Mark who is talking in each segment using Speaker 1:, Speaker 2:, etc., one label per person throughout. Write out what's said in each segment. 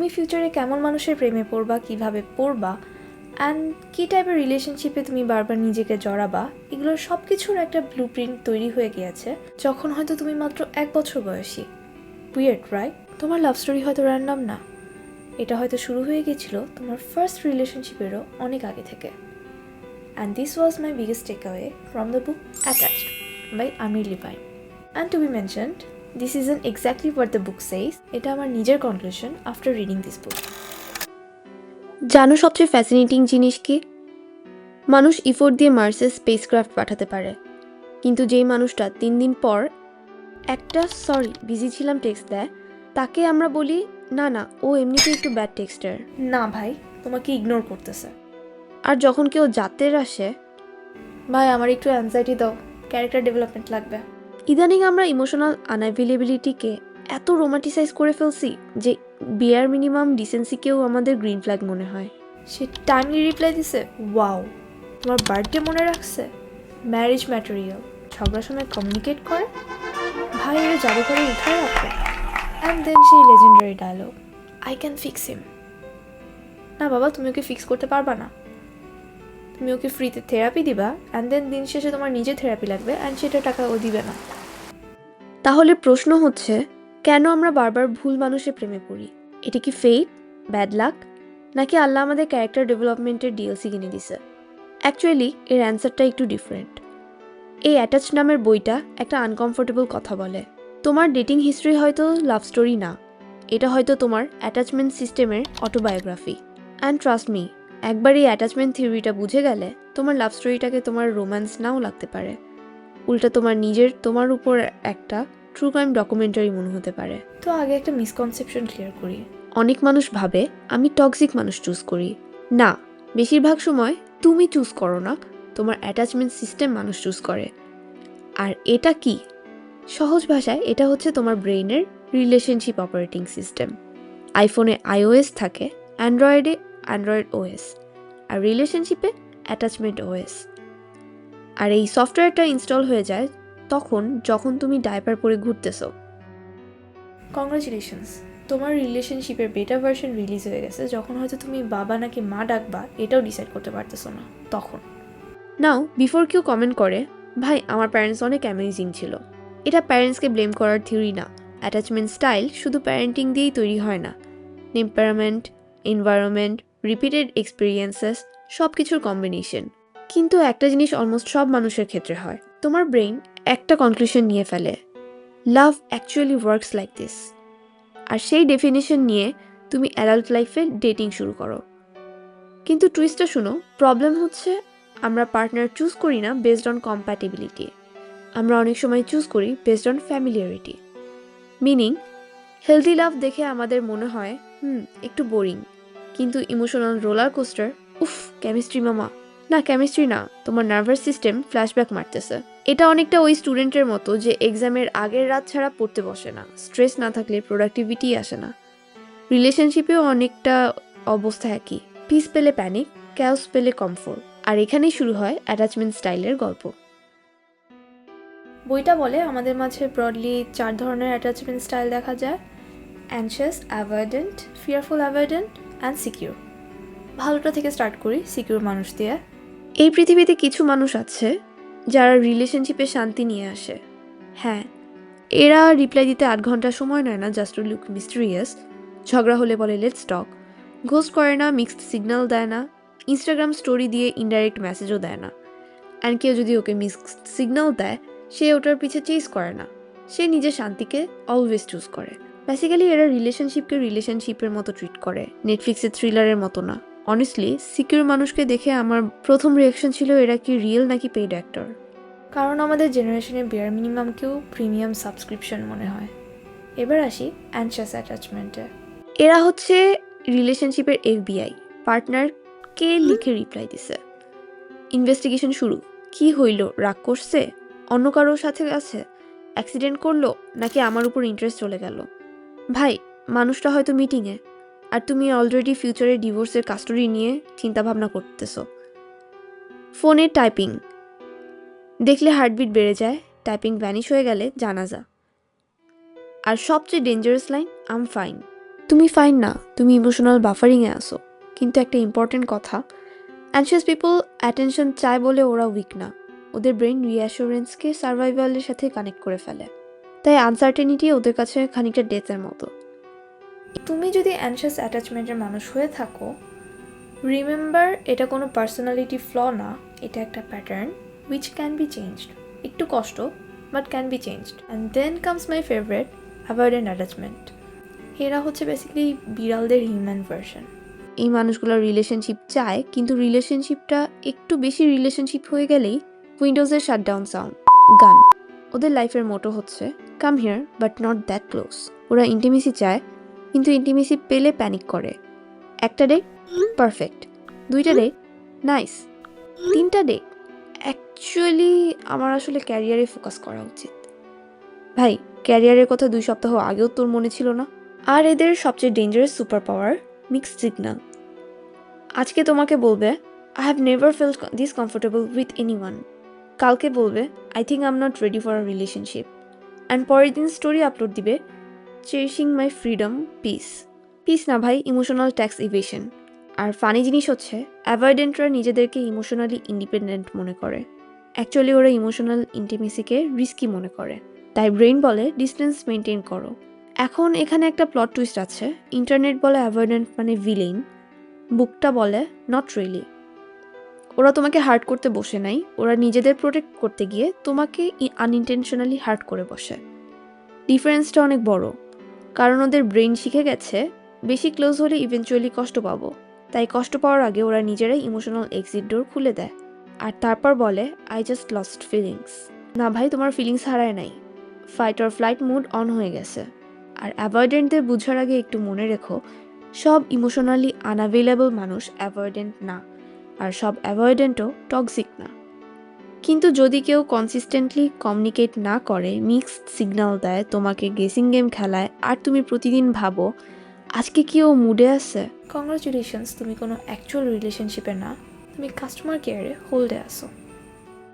Speaker 1: তুমি ফিউচারে কেমন মানুষের প্রেমে পড়বা, কিভাবে পড়বা, অ্যান্ড কী টাইপের রিলেশনশিপে তুমি বারবার নিজেকে জড়াবা, এগুলোর সব কিছুর একটা ব্লুপ্রিন্ট তৈরি হয়ে গিয়েছে যখন হয়তো তুমি মাত্র 1 বছর বয়সী। Weird right? তোমার লাভ স্টোরি হয়তো র্যান্ডম না, এটা হয়তো শুরু হয়ে গিয়েছিল তোমার ফার্স্ট রিলেশনশিপেরও অনেক আগে থেকে। And this was my biggest takeaway from the book attached by Amir Levine. And to be mentioned, this isn't exactly what the book says, এটা আমার নিজের conclusion after reading this book.
Speaker 2: জানো সবচেয়ে ফ্যাসিনেটিং জিনিস কি? মানুষ ইফোর্ট দিয়ে মার্সে spacecraft পাঠাতে পারে, কিন্তু যেই মানুষটা 3 দিন পর একটা সরি বিজি ছিলাম টেক্সট দেয়, তাকে আমরা বলি না না ও এমনিতেই একটু ব্যাড টেক্সটার।
Speaker 1: না ভাই, তোমাকে ইগনোর করতেছে।
Speaker 2: আর যখন কেউ জাতের আসে,
Speaker 1: ভাই আমার একটু অ্যাংজাইটি দাও, ক্যারেক্টার ডেভেলপমেন্ট লাগবে।
Speaker 2: ইদানিং আমরা ইমোশনাল আনঅ্যাভেলেবিলিটিকে এত রোমান্টিসাইজ করে ফেলছি যে বিয়ার মিনিমাম ডিসেন্সিকেও আমাদের গ্রিন ফ্ল্যাগ মনে হয়।
Speaker 1: সে টাইমলি রিপ্লাই দিছে, ওয়াও। তোমার বার্থডে মনে রাখছে, ম্যারেজ ম্যাটেরিয়াল। ঝগড়ার সময় কমিউনিকেট করে, ভাই এর জাদুঘরে উঠায় রাখো। অ্যান্ড দেন সেই legendary dialogue, I can fix him. না বাবা, তুমি ওকে ফিক্স করতে পারবা না। তুমি ওকে ফ্রিতে থেরাপি দিবা, অ্যান্ড দেন দিন শেষে তোমার নিজে থেরাপি লাগবে, অ্যান্ড সেটা টাকা ও দিবে না।
Speaker 2: তাহলে প্রশ্ন হচ্ছে, কেন আমরা বারবার ভুল মানুষের প্রেমে পড়ি? এটা কি ফেট, ব্যাড লাক, নাকি আল্লাহ আমাদের ক্যারেক্টার ডেভেলপমেন্টের ডিএলসি কিনে দিছে? অ্যাকচুয়ালি এর অ্যান্সারটা একটু ডিফারেন্ট। এই অ্যাটাচ নামের বইটা একটা আনকমফোর্টেবল কথা বলে। তোমার ডেটিং হিস্ট্রি হয়তো লাভ স্টোরি না, এটা হয়তো তোমার অ্যাটাচমেন্ট সিস্টেমের অটোবায়োগ্রাফি। অ্যান্ড ট্রাস্ট মি, একবার এই অ্যাটাচমেন্ট থিওরিটা বুঝে গেলে তোমার লাভ স্টোরিটাকে তোমার রোম্যান্স নাও লাগতে পারে, উল্টা তোমার উপর একটা ট্রু ক্রাইম ডকুমেন্টারি মনে হতে পারে।
Speaker 1: তো আগে একটা মিসকনসেপশন ক্লিয়ার করি।
Speaker 2: অনেক মানুষ ভাবে আমি টক্সিক মানুষ চুজ করি। না, বেশিরভাগ সময় তুমি চুজ করো না, তোমার অ্যাটাচমেন্ট সিস্টেম মানুষ চুজ করে। আর এটা কি? সহজ ভাষায় এটা হচ্ছে তোমার ব্রেইনের রিলেশনশিপ অপারেটিং সিস্টেম। আইফোনে iOS থাকে, অ্যান্ড্রয়েডে অ্যান্ড্রয়েড ওএস, আর রিলেশনশিপে অ্যাটাচমেন্ট ওএস। আর এই সফটওয়্যারটা ইনস্টল হয়ে যায় যখন তুমি ডায়পার পরে ঘুরতেছো।
Speaker 1: কংগ্রাচুলেশনস, তোমার রিলেশনশিপের বেটা ভার্সন রিলিজ হয়ে গেছে, যখন হয়তো তুমি বাবা নাকি মা ডাকবা এটাও ডিসাইড করতে পারতেছো না তখন।
Speaker 2: নাও বিফোর কেউ কমেন্ট করে, ভাই আমার প্যারেন্টস অনেক অ্যামেজিং ছিল, এটা প্যারেন্টসকে ব্লেম করার থিওরি না। অ্যাটাচমেন্ট স্টাইল শুধু প্যারেন্টিং দিয়েই তৈরি হয় না, টেম্পারামেন্ট, এনভায়রনমেন্ট, রিপিটেড এক্সপিরিয়েন্সেস, সব কিছুর কম্বিনেশন। কিন্তু একটা জিনিস অলমোস্ট সব মানুষের ক্ষেত্রে হয়, তোমার ব্রেইন একটা কনক্লুশন নিয়ে ফেলে, লাভ অ্যাকচুয়ালি ওয়ার্কস লাইক দিস। আর সেই ডেফিনেশন নিয়ে তুমি অ্যাডাল্ট লাইফে ডেটিং শুরু করো। কিন্তু টুইস্টটা শুনো, প্রবলেম হচ্ছে আমরা পার্টনার চুজ করি না বেসড অন কম্প্যাটিবিলিটি, আমরা অনেক সময় চুজ করি based on familiarity. Meaning, healthy love দেখে আমাদের মনে হয় একটু বোরিং, কিন্তু ইমোশনাল রোলার কোস্টার, উফ কেমিস্ট্রি মামা। না, কেমিস্ট্রি না, তোমার নার্ভাস সিস্টেম ফ্ল্যাশব্যাক মারতেছে। এটা অনেকটা ওই স্টুডেন্টের মতো যে এক্সামের আগের রাত ছাড়া পড়তে বসে না, স্ট্রেস না থাকলে প্রোডাক্টিভিটি আসে না। রিলেশনশিপেও অনেকটা অবস্থা একই, পিস পেলে প্যানিক, ক্যাওস পেলে কমফোর্ট। আর এখানেই শুরু হয় অ্যাটাচমেন্ট স্টাইলের গল্প।
Speaker 1: বইটা বলে আমাদের মাঝে ব্রডলি 4 ধরনের অ্যাটাচমেন্ট স্টাইল দেখা যায়: anxious, avoidant, fearful avoidant and secure. ভালোটা থেকে স্টার্ট করি, সিকিউর মানুষ দিয়ে।
Speaker 2: এই পৃথিবীতে কিছু মানুষ আছে যারা রিলেশনশিপে শান্তি নিয়ে আসে। হ্যাঁ, এরা রিপ্লাই দিতে 8 ঘন্টা সময় নেয় না জাস্ট টু লুক মিস্টেরিয়াস। ঝগড়া হলে বলে লেটস টক, ঘোস্ট করে না, মিক্সড সিগন্যাল দেয় না, ইনস্টাগ্রাম স্টোরি দিয়ে ইনডাইরেক্ট মেসেজও দেয় না। অ্যান্ড কেউ যদি ওকে মিক্সড সিগন্যাল দেয়, সে ওটার পিছে চেস করে না, সে নিজের শান্তিকে অলওয়েজ চুজ করে। বেসিক্যালি এরা রিলেশনশিপকে রিলেশনশিপের মতো ট্রিট করে, নেটফ্লিক্সের থ্রিলারের মতো না। অনেস্টলি সিকিউর মানুষকে দেখে আমার প্রথম রিয়াকশন ছিল এরা কি রিয়েল নাকি পেইড অ্যাক্টর।
Speaker 1: কারণ আমাদের জেনারেশনে বেয়ার মিনিমামকেও প্রিমিয়াম সাবস্ক্রিপশন মনে হয়। এবার আসি অ্যানশিয়াস অ্যাটাচমেন্টে।
Speaker 2: এরা হচ্ছে রিলেশনশিপের FBI। পার্টনার কে লিখে রিপ্লাই দিছে, ইনভেস্টিগেশন শুরু, কি হইল, রাগ করছে, অন্য কারোর সাথে আছে, অ্যাক্সিডেন্ট করলো, নাকি আমার উপর ইন্টারেস্ট চলে গেল। ভাই, মানুষটা হয়তো মিটিংয়ে, আর তুমি অলরেডি ফিউচারে ডিভোর্সের কাস্টডি নিয়ে চিন্তাভাবনা করতেছো। ফোনে টাইপিং দেখলে হার্টবিট বেড়ে যায়, টাইপিং ভ্যানিশ হয়ে গেলে জানাজা। আর সবচেয়ে ডেঞ্জারাস লাইন, আম ফাইন। তুমি ফাইন না, তুমি ইমোশনাল বাফারিংয়ে আসো। কিন্তু একটা ইম্পর্টেন্ট কথা, অ্যানশিয়াস পিপল অ্যাটেনশন চায় বলে ওরা উইক না, ওদের ব্রেন রিঅ্যাসুরেন্সকে সার্ভাইভালের সাথে কানেক্ট করে ফেলে। তাই আনসার্টেনিটি ওদের কাছে খানিকটা ডেথের মতো।
Speaker 1: তুমি যদি অ্যানশিয়াস অ্যাটাচমেন্টের মানুষ হয়ে থাকো, রিমেম্বার এটা কোনো পার্সোনালিটি ফ্ল না, এটা একটা pattern which can be changed. একটু কষ্ট, but can be changed. And then comes my favourite, avoidant attachment. এরা হচ্ছে বেসিক্যালি বিড়ালদের হিউম্যান ভার্সন।
Speaker 2: এই বানুষগুলো রিলেশনশিপ চায়, কিন্তু রিলেশনশিপটা একটু বেশি রিলেশনশিপ হয়ে গেলেই উইন্ডোজের শাটডাউন সাউন্ড, গান। ওদের লাইফের মোটো হচ্ছে come here but not that close. ওরা ইন্টিমেসি চায়, কিন্তু ইন্টিমেসি পেলে প্যানিক করে। একটা ডেট পারফেক্ট, দুইটা ডেট নাইস, তিনটা ডেট অ্যাকচুয়ালি আমার আসলে ক্যারিয়ারে ফোকাস করা উচিত। ভাই, ক্যারিয়ারের কথা 2 সপ্তাহ আগেও তোর মনে ছিল না? আর এদের সবচেয়ে dangerous super power mixed signal. আজকে তোমাকে বলবে I have never felt this comfortable with anyone, কালকে বলবে I think I am not ready for a relationship, and পরের দিন স্টোরি আপলোড দিবে চেরিশিং মাই ফ্রিডম পিস। পিস না ভাই, ইমোশনাল ট্যাক্স ইভেশন। আর ফানি জিনিস হচ্ছে অ্যাভয়েডেন্টরা নিজেদেরকে ইমোশনালি ইন্ডিপেন্ডেন্ট মনে করে, অ্যাকচুয়ালি ওরা ইমোশনাল ইন্টিমেসিকে রিস্কি মনে করে। তাই ব্রেইন বলে ডিস্টেন্স মেনটেন করো। এখন এখানে একটা প্লট টুইস্ট আছে। ইন্টারনেট বলে অ্যাভয়েডেন্ট মানে ভিলেন, বুকটা বলে নট রিয়েলি। ওরা তোমাকে হার্ট করতে বসে নাই, ওরা নিজেদের প্রোটেক্ট করতে গিয়ে তোমাকে আনইনটেনশনালি হার্ট করে বসে। ডিফারেন্সটা অনেক বড়, কারণ ওদের ব্রেইন শিখে গেছে বেশি ক্লোজ হলে ইভেনচুয়ালি কষ্ট পাবো, তাই কষ্ট পাওয়ার আগে ওরা নিজেরাই ইমোশনাল এক্সিট ডোর খুলে দেয়। আর তারপর বলে আই জাস্ট লস্ট ফিলিংস। না ভাই, তোমার ফিলিংস হারায় নাই, fight or flight mode on হয়ে গেছে। আর অ্যাভয়েডেন্টদের বুঝার আগে একটু মনে রেখো, সব ইমোশনালি আনঅ্যাভেলেবল মানুষ অ্যাভয়েডেন্ট না, আর সব অ্যাভয়েডেন্টও টক্সিক না। কিন্তু যদি কেউ কনসিস্টেন্টলি কমিউনিকেট না করে, মিক্সড সিগন্যাল দেয়, তোমাকে গেসিং গেম খেলায়, আর তুমি প্রতিদিন ভাবো আজকে কি ও মুডে আছে,
Speaker 1: কংগ্রাচুলেশনস, তুমি কোনো অ্যাকচুয়াল রিলেশনশিপে না, তুমি কাস্টমার কেয়ারে হোল্ডে আসো।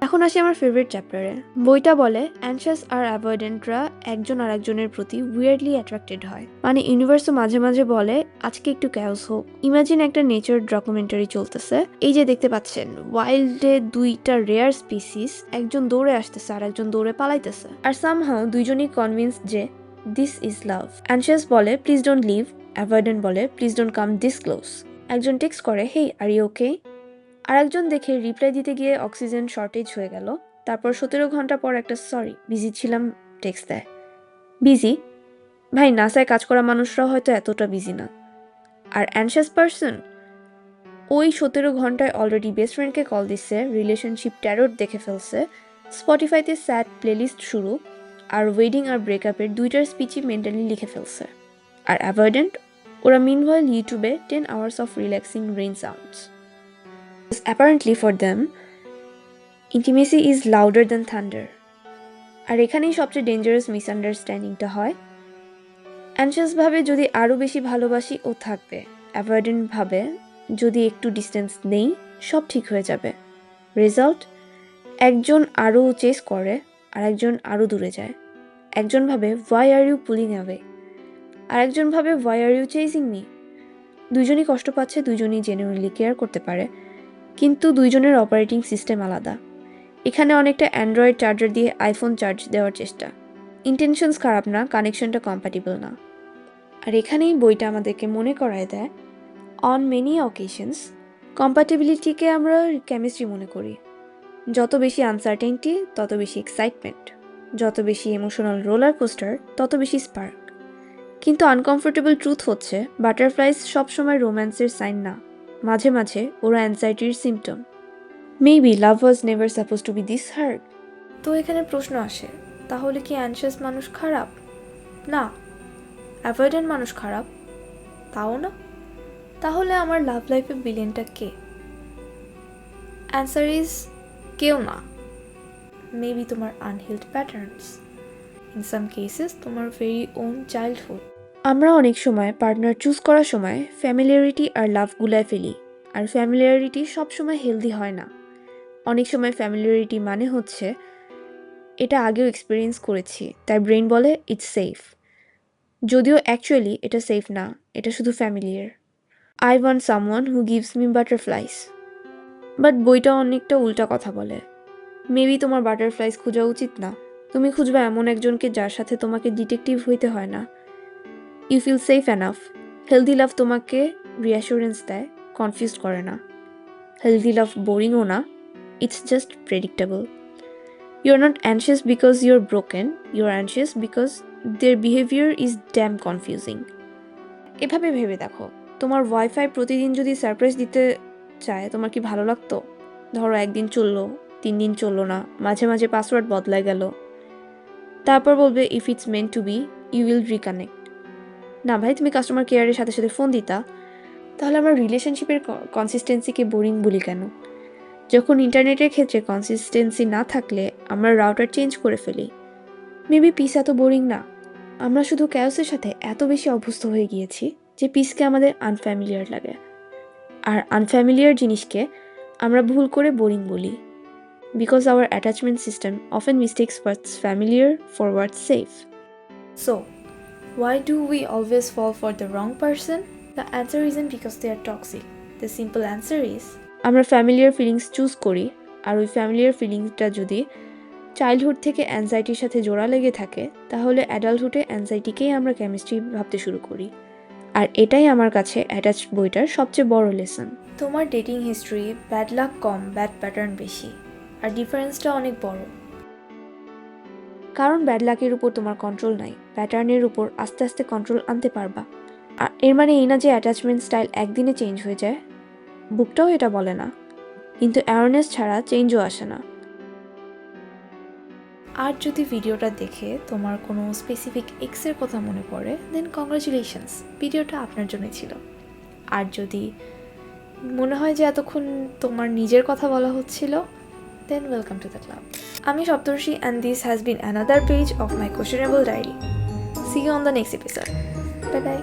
Speaker 2: এখন আসি আমার ফেভারিট চ্যাপ্টারে। বইটা বলে অ্যানশিয়াস আর অ্যাভয়েডেন্টরা একজন আর একজনের প্রতি উইয়ার্ডলি অ্যাট্রাক্টেড হয়। মানে ইউনিভার্সও মাঝে মাঝে বলে আজকে একটু ক্যাওস হোক। ইমাজিন একটা নেচার ডকুমেন্টারি চলতেছে, এই যে দেখতে পাচ্ছেন ওয়াইল্ডে 2টা রেয়ার স্পিসিস, একজন দৌড়ে আসতেছে আর একজন দৌড়ে পালাইতেছে, আর সামহাও দুইজনই কনভিন্স যে দিস ইজ লাভ। অ্যানশিয়াস বলে প্লিজ ডোন্ট লিভ, অ্যাভয়েডেন্ট বলে please don't come this close. একজন টেক্সট করে হেই আর ইউ ওকে, আর একজন দেখে রিপ্লাই দিতে গিয়ে অক্সিজেন শর্টেজ হয়ে গেল, তারপর 17 ঘন্টা পর একটা সরি বিজি ছিলাম টেক্সট দেয়। বিজি? ভাই, নাসায় কাজ করা মানুষরাও হয়তো এতটা বিজি না। আর অ্যানশিয়াস পারসন ওই 17 ঘন্টায় অলরেডি বেস্ট ফ্রেন্ডকে কল দিচ্ছে, রিলেশনশিপ ট্যারোট দেখে ফেলছে, স্পটিফাইতে স্যাড প্লেলিস্ট শুরু, আর ওয়েডিং আর ব্রেকআপের 2টার স্পিচই মেন্টালি লিখে ফেলছে। আর অ্যাভয়েডেন্ট ওরা মিনওয়াইল ইউটিউবে 10 hours of relaxing rain sounds. Apparently for them, intimacy is louder than thunder. আর এখানেই সবচেয়ে ডেঞ্জারাস মিসআন্ডারস্ট্যান্ডিংটা হয়। অ্যানশিয়াস ভাবে যদি আরও বেশি ভালোবাসি ও থাকবে, অ্যাভয়েডেন্ট ভাবে যদি একটু ডিস্টেন্স নেই সব ঠিক হয়ে যাবে। রেজাল্ট, একজন আরও চেস করে আর একজন আরও দূরে যায়। একজন ভাবে why are you pulling away, আর একজন ভাবে why are you chasing me. দুইজনই কষ্ট পাচ্ছে, দুইজনই জেনুইনলি কেয়ার করতে পারে, কিন্তু দুইজনের অপারেটিং সিস্টেম আলাদা। এখানে অনেকটা অ্যান্ড্রয়েড চার্জার দিয়ে আইফোন চার্জ দেওয়ার চেষ্টা। ইন্টেনশনস খারাপ না, কানেকশনটা কম্প্যাটিবল না। আর এখানেই বইটা আমাদেরকে মনে করায় দেয় অন মেনি অকেশনস কম্প্যাটিবিলিটিকে আমরা কেমিস্ট্রি মনে করি। যত বেশি আনসার্টেনটি তত বেশি এক্সাইটমেন্ট, যত বেশি ইমোশনাল রোলার কোস্টার তত বেশি স্পার্ক। কিন্তু আনকমফোর্টেবল ট্রুথ হচ্ছে বাটারফ্লাইজ সবসময় রোম্যান্সের সাইন না, মাঝে মাঝে ওরা অ্যানজাইটির symptom. Maybe love was never suppose to be this hard.
Speaker 1: তো এখানে প্রশ্ন আসে, তাহলে কি অ্যানশিয়াস মানুষ খারাপ? না। অ্যাভয়েডেন্ট মানুষ খারাপ? তাও না। তাহলে আমার লাভ লাইফে ভিলেনটা কে? অ্যান্সার ইজ কেউ না। মেবি তোমার আনহিল্ড প্যাটার্নস, ইন সাম কেসেস তোমার ভেরি ওন চাইল্ডহুড।
Speaker 2: আমরা অনেক সময় পার্টনার চুজ করার সময় ফ্যামিলিয়ারিটি আর লাভ গুলায় ফেলি, আর ফ্যামিলিয়ারিটি সবসময় হেলদি হয় না। অনেক সময় ফ্যামিলিয়ারিটি মানে হচ্ছে এটা আগেও এক্সপিরিয়েন্স করেছি, তাই ব্রেন বলে ইটস সেফ। যদিও অ্যাকচুয়ালি এটা সেফ না, এটা শুধু familiar. I want someone who gives me butterflies. But বইটা অনেকটা উল্টা কথা বলে। মেবি তোমার বাটারফ্লাইস খোঁজা উচিত না। তুমি খুঁজবে এমন একজনকে যার সাথে তোমাকে ডিটেকটিভ হইতে হয় না। You feel safe enough. Healthy love তোমাকে রিঅ্যাসুরেন্স দেয়, কনফিউজ করে না। হেলদি লাভ বোরিংও না, it's just predictable. You are not anxious because you are broken, you are anxious because their behaviour is damn confusing. এভাবে ভেবে দেখো, তোমার ওয়াইফাই প্রতিদিন যদি সারপ্রাইজ দিতে চায়, তোমার কি ভালো লাগতো? ধরো একদিন চললো, 3 দিন চললো না, মাঝে মাঝে পাসওয়ার্ড বদলায় গেল, তারপর বলবে if it's meant to be you will reconnect. না ভাই, তুমি কাস্টমার কেয়ারের সাথে সাথে ফোন দিতা। তাহলে আমরা রিলেশনশিপের কনসিস্টেন্সিকে বোরিং বলি কেন? যখন ইন্টারনেটের ক্ষেত্রে কনসিস্টেন্সি না থাকলে আমরা রাউটার চেঞ্জ করে ফেলি। মেবি পিস এত বোরিং না, আমরা শুধু ক্যাওসের সাথে এত বেশি অভ্যস্ত হয়ে গিয়েছি যে পিসকে আমাদের আনফ্যামিলিয়ার লাগে। আর আনফ্যামিলিয়ার জিনিসকে আমরা ভুল করে বোরিং বলি, because our attachment system often mistakes what's familiar for what's safe.
Speaker 1: So, why do we always fall for the wrong person? The answer isn't because they are toxic. The simple answer is
Speaker 2: আমরা familiar feelings choose করি, আর ওই familiar ফিলিংসটা যদি childhood থেকে অ্যাংজাইটির সাথে জোড়া লেগে থাকে, তাহলে অ্যাডাল্টহুডে অ্যাংজাইটিকেই আমরা কেমিস্ট্রি ভাবতে শুরু করি। আর এটাই আমার কাছে অ্যাটাচ বইটার সবচেয়ে বড় লেসন।
Speaker 1: তোমার ডেটিং হিস্ট্রি ব্যাড লাক কম, ব্যাড প্যাটার্ন বেশি, আর ডিফারেন্সটা অনেক বড়।
Speaker 2: কারণ ব্যাড লাকের উপর তোমার কন্ট্রোল নাই, প্যাটার্নের উপর আস্তে আস্তে কন্ট্রোল আনতে পারবা। আর এর মানে এই না যে অ্যাটাচমেন্ট স্টাইল একদিনে চেঞ্জ হয়ে যায়, বুকটাও এটা বলে না। কিন্তু অ্যাওয়ারনেস ছাড়া চেঞ্জও আসে না।
Speaker 1: আর যদি ভিডিওটা দেখে তোমার কোনো স্পেসিফিক এক্সের কথা মনে পড়ে, দেন কংগ্রাচুলেশনস, ভিডিওটা আপনার জন্য ছিল। আর যদি মনে হয় যে এতক্ষণ তোমার নিজের কথা বলা হচ্ছিল, then welcome to the club. আমি Saptarshi, and this has been another page of my questionable diary. See you on the next episode. Bye by.